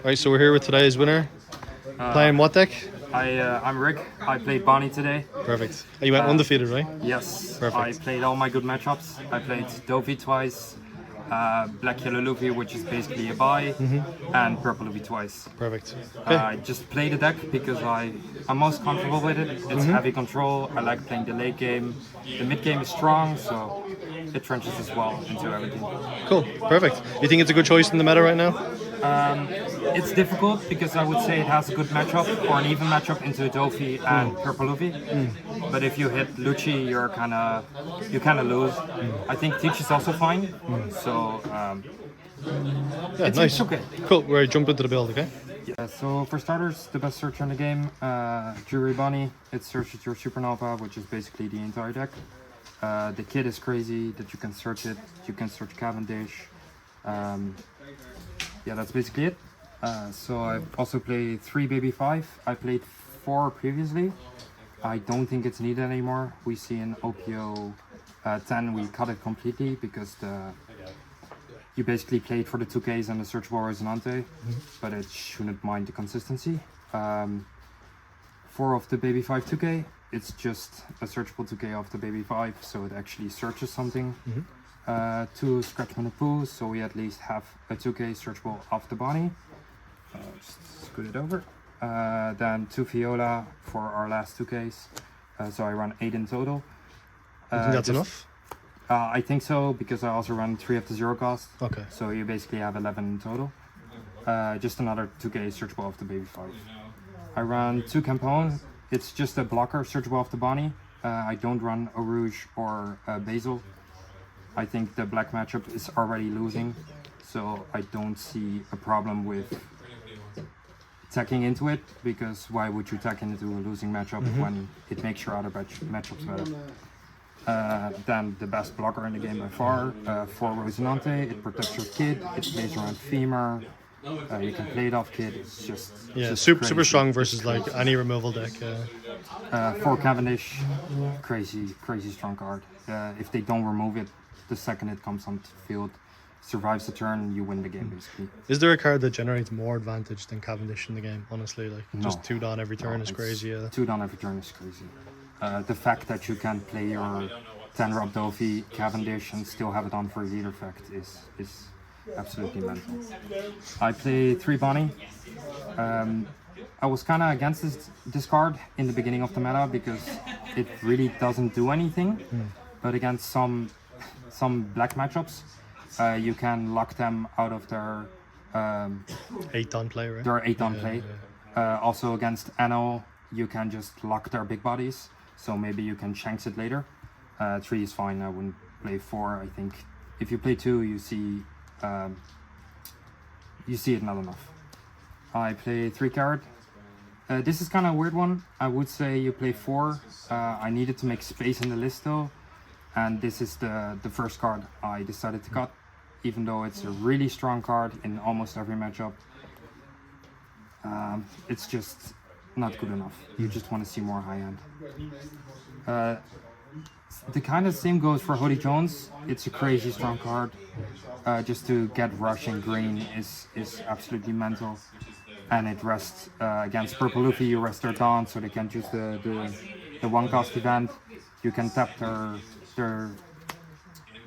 Right, so we're here with today's winner. Playing what deck? I'm Rick. I played Bonnie today. Perfect. You went undefeated, right? Yes. Perfect. I played all my good matchups. I played Dovey twice, Black Yellow Luffy, which is basically a buy, and Purple Luffy twice. Perfect. Okay. I just play the deck because I'm most comfortable with it. It's heavy control. I like playing the late game. The mid game is strong, so it trenches as well into everything. Cool. Perfect. You think it's a good choice in the meta right now? It's difficult because I would say it has a good matchup or an even matchup into Dovey and Purple Luffy. But if you hit Lucci, you kind of lose. I think Teach is also fine. So Yeah, nice. It's okay. Cool. We're ready to jump into the build, okay? Yeah, so for starters, the best search in the game, Jury Bunny. It searches your Supernova, which is basically the entire deck. The kit is crazy that you can search it. You can search Cavendish. Yeah, that's basically it. So I also played 3 Baby 5. I played 4 previously. I don't think it's needed anymore. We see in OP09 we cut it completely because you basically played for the 2Ks and the searchable Resonante, but it shouldn't mind the consistency. 4 of the Baby 5 2K, it's just a searchable 2K of the Baby 5, so it actually searches something. 2 Scratchman and Poo, so we at least have a 2K searchable off the Bonnie. Just scoot it over. Then 2 Viola for our last 2Ks, so I run 8 in total. You think that's enough? I think so, because I also run 3 of the 0 cost. Okay. So you basically have 11 in total. Just another 2K searchable off the Baby 5. I run 2 Campone. It's just a blocker searchable off the Bonnie. I don't run a Rouge or Basil. I think the black matchup is already losing, so I don't see a problem with tacking into it, because why would you tack into a losing matchup when it makes your other matchups better? Then the best blocker in the game by far, 4 Rosinante. It protects your kid, it plays around Femur, you can play it off kid, it's just... Yeah, just super strong versus like any removal deck. 4 Cavendish, crazy strong card. If they don't remove it, the second it comes on the field, survives the turn, you win the game basically. Is there a card that generates more advantage than Cavendish in the game, honestly? Like, No. just 2 down every turn is crazy. Yeah. 2 down every turn is crazy. The fact that you can play your 10 Rob Dovey Cavendish and still have it on for a leader effect is absolutely mental. I play 3 Bonnie. I was kind of against this card in the beginning of the meta because it really doesn't do anything, but against some black matchups, you can lock them out of their 8 down play, right? their 8 on play. Also against Anno, you can just lock their big bodies, so maybe you can shanks it later. 3 is fine. I wouldn't play 4. I think if you play 2, you see it not enough. I play 3 Carrot. This is kind of a weird one. I would say you play 4. I needed to make space in the list though, and this is the first card I decided to cut, even though it's a really strong card in almost every matchup. It's just not good enough. You just want to see more high end. The kind of same goes for Hody Jones. It's a crazy strong card. Just to get rush in green is absolutely mental. And it rests against Purple Luffy, you rest their Dawn, so they can't use the 1 cost event. You can tap their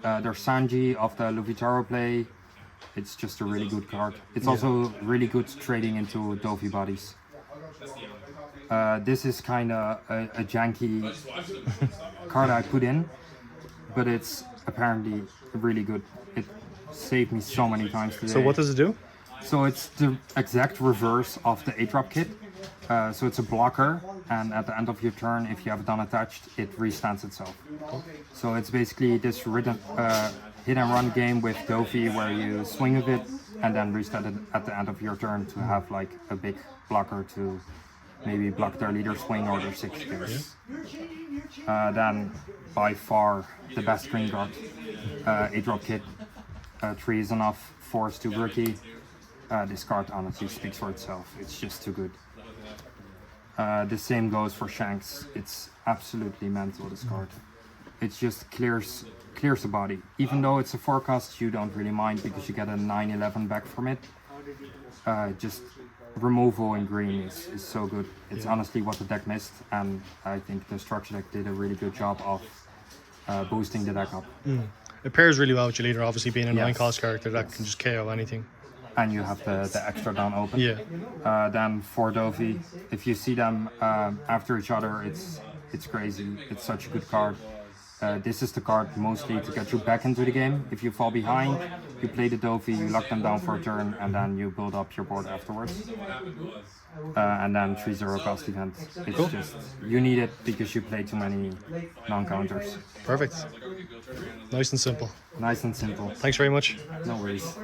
Sanji of the Luffy Taro play. It's just a really good card. It's also really good trading into Dovey bodies. This is kind of a janky card I put in, but it's apparently really good. It saved me so many times today. So what does it do? So it's the exact reverse of the 8-drop kit. So it's a blocker, and at the end of your turn, if you have it unattached, it restands itself. So it's basically this hit and run game with Dovey where you swing with it and then restand it at the end of your turn to have like a big blocker to maybe block their leader swing or their 6 kills. Then by far the best green card, 8-drop kit. 3 is enough, 4 is too bricky. This card honestly speaks for itself, it's just too good. The same goes for Shanks. It's absolutely mental, this card. It just clears the body. Even though it's a 4 cost, you don't really mind because you get a 9/11 back from it. just removal in green is so good. It's honestly what the deck missed, and I think the structure deck did a really good job of boosting the deck up. It pairs really well with your leader, obviously being a 9-cost character that Yes. can just KO anything. And you have the extra down open. Yeah. Then for Dovey, if you see them after each other, it's crazy. It's such a good card. This is the card mostly to get you back into the game. If you fall behind, you play the Dovey, you lock them down for a turn, and then you build up your board afterwards. And then 3-0 cost event. It's just, you need it because you play too many non-counters. Perfect. Nice and simple. Nice and simple. Thanks very much. No worries.